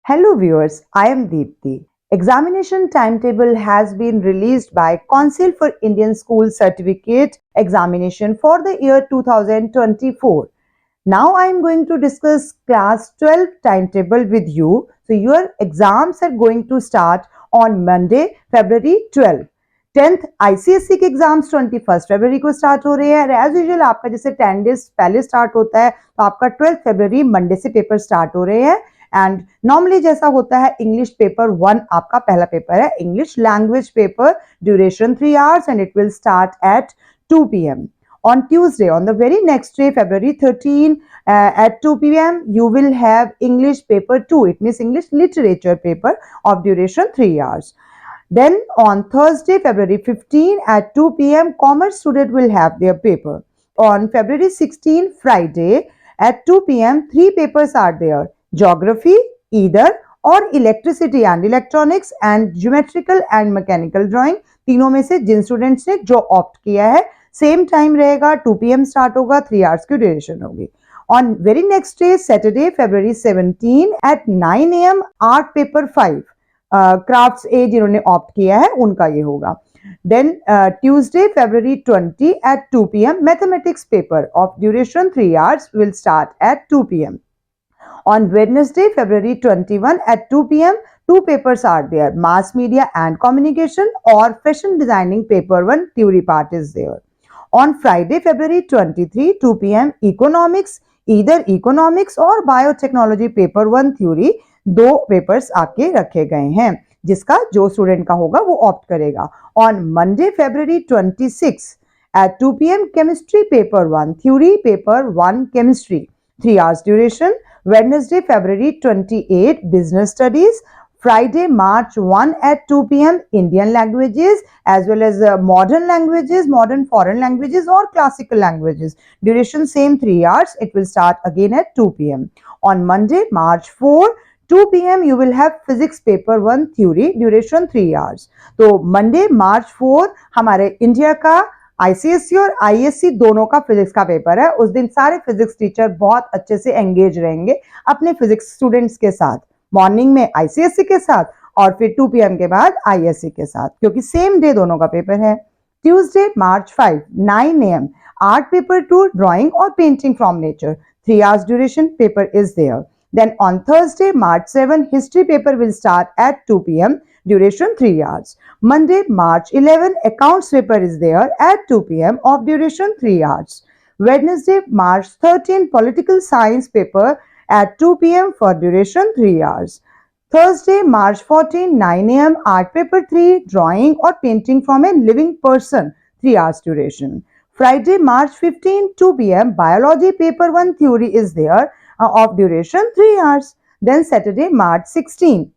Hello viewers, I am Deepthi. Examination timetable has been released by Council for Indian School Certificate Examination for the year 2024. Now I am going to discuss class 12 timetable with you. So your exams are going to start on Monday, February 12. 10th ICSE के exams 21 फरवरी को start हो रहे हैं। As usual आपका जैसे 10 days पहले start होता है तो आपका 12 फरवरी मंडे से पेपर स्टार्ट हो रहे हैं। एंड नॉर्मली जैसा होता है इंग्लिश पेपर 1 आपका पहला पेपर है, English language paper, duration 3 hours and it will start at 2 p.m. On Tuesday, on the very next day, February 13, at 2 p.m., you will have English paper 2. It means English literature paper of duration 3 hours. Then on Thursday, February 15, at 2 p.m., commerce student will have their paper. On February 16, Friday, at 2 p.m., 3 papers are there. Geography, either और electricity and electronics and geometrical and mechanical drawing, तीनों में से जिन students ने जो opt किया है same time रहेगा, 2 p.m. Start होगा, 3 hours की ड्यूरेशन होगी। On very next day Saturday February 17 at 9 a.m. Art paper 5 crafts A जिन्होंने ऑप्ट किया है उनका ये होगा। Then Tuesday February 20 at 2 p.m. Mathematics paper of duration 3 hours will start at 2 p.m. On Wednesday, February 21 at 2 p.m., 2 papers are there. Mass Media and Communication or Fashion Designing Paper 1 theory part is there. On Friday, February 23, 2 p.m., Economics, either Economics or Biotechnology Paper 1 theory, 2 papers आके रखे गए हैं जिसका जो student का होगा वो opt करेगा। On Monday, February 26 at 2 p.m., Chemistry Paper 1 theory, Paper 1 Chemistry, 3 hours duration. Wednesday, February 28, Business Studies. Friday, March 1 at 2 p.m., Indian languages as well as modern languages, modern foreign languages or classical languages. Duration same 3 hours. It will start again at 2 p.m. On Monday, March 4, 2 p.m. you will have physics paper 1 theory, duration 3 hours. तो Monday, March 4 हमारे India का ICSC और ISC दोनों का physics का paper है। उस दिन सारे फिजिक्स टीचर बहुत अच्छे से एंगेज रहेंगे अपने फिजिक्स स्टूडेंट्स के साथ, मॉर्निंग में आईसीएससी के साथ और फिर 2 p.m. के बाद आईएससी के साथ, क्योंकि सेम डे दोनों का पेपर है। Tuesday March 5 9 a.m. Art paper 2 drawing और painting from nature, 3 hours duration paper is there. Then on Thursday, March 7, history paper will start at 2 p.m. duration 3 hours. Monday, March 11, accounts paper is there at 2 p.m. of duration 3 hours. Wednesday, March 13, political science paper at 2 p.m. for duration 3 hours. Thursday, March 14, 9 a.m. art paper 3, drawing or painting from a living person, 3 hours duration. Friday, March 15, 2 p.m. biology paper 1 theory is there of duration 3 hours. Then Saturday, March 16,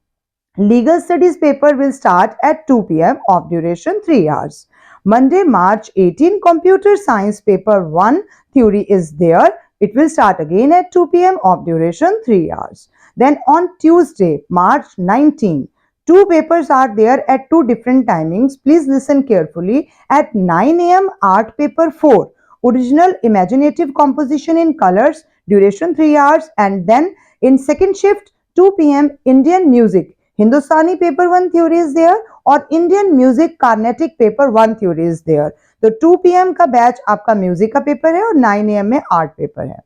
legal studies paper will start at 2 p.m. of duration 3 hours. Monday, March 18, computer science paper 1 theory is there. It will start again at 2 p.m. of duration 3 hours. Then on Tuesday, March 19, 2 papers are there at 2 different timings. Please listen carefully. At 9 a.m. art paper 4, original imaginative composition in colors, duration 3 hours. And then in second shift 2 p.m. Indian music, Hindustani paper 1 theory is there और Indian music Carnatic paper 1 theory is there. तो 2 p.m. का batch आपका music का paper है और 9 a.m. में art paper है।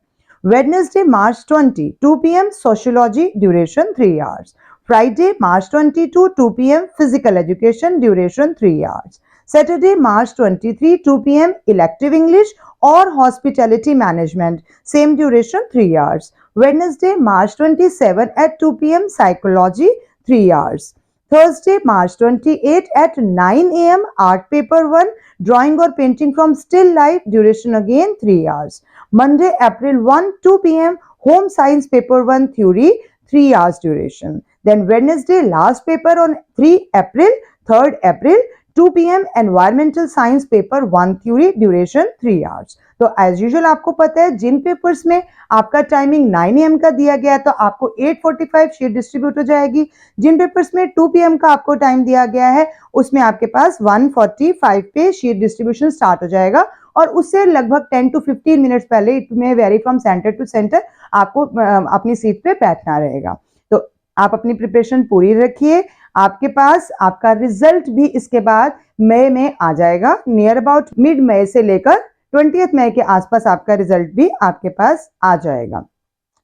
Wednesday, March 20, 2 p.m. sociology, duration 3 hours. Friday, March 22, 2 p.m. physical education, duration 3 hours. Saturday, March 23, 2 p.m. elective English or hospitality management, same duration 3 hours. Wednesday, March 27 at 2 p.m. psychology, 3 hours. Thursday, March 28 at 9 a.m. art paper 1, drawing or painting from still life, duration again 3 hours. Monday, April 1, 2 p.m. home science paper 1 theory, 3 hours duration. Then Wednesday, last paper on 3rd April, 2 p.m. environmental science paper 1 theory, duration 3 hours. तो as usual आपको पता है जिन papers में आपका timing 9 a.m. का दिया गया है तो आपको 8:45 शीट डिस्ट्रीब्यूट हो जाएगी। जिन पेपर्स में 2 p.m. का आपको टाइम दिया गया है उसमें आपके पास 1:45 पे शीट डिस्ट्रीब्यूशन स्टार्ट हो जाएगा और उससे लगभग 10 to 15 मिनट्स पहले, it may vary from centre to centre, आपको अपनी सीट पे बैठना रहेगा। तो आप अपनी प्रिपरेशन पूरी रखिए, आपके पास आपका रिजल्ट भी इसके बाद मई में आ जाएगा। नियर अबाउट मिड मई से लेकर 20 मई के आसपास आपका रिजल्ट भी आपके पास आ जाएगा।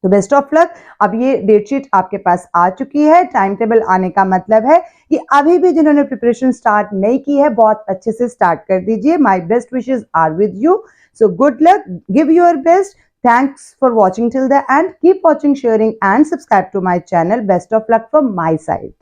तो बेस्ट ऑफ लक। अब ये डेट शीट आपके पास आ चुकी है। टाइम टेबल आने का मतलब है कि अभी भी जिन्होंने प्रिपरेशन स्टार्ट नहीं की है, बहुत अच्छे से स्टार्ट कर दीजिए। My best wishes are with you. So good luck, give your best. Thanks for watching till the end. Keep watching, sharing and subscribe to my channel. Best of luck from my side.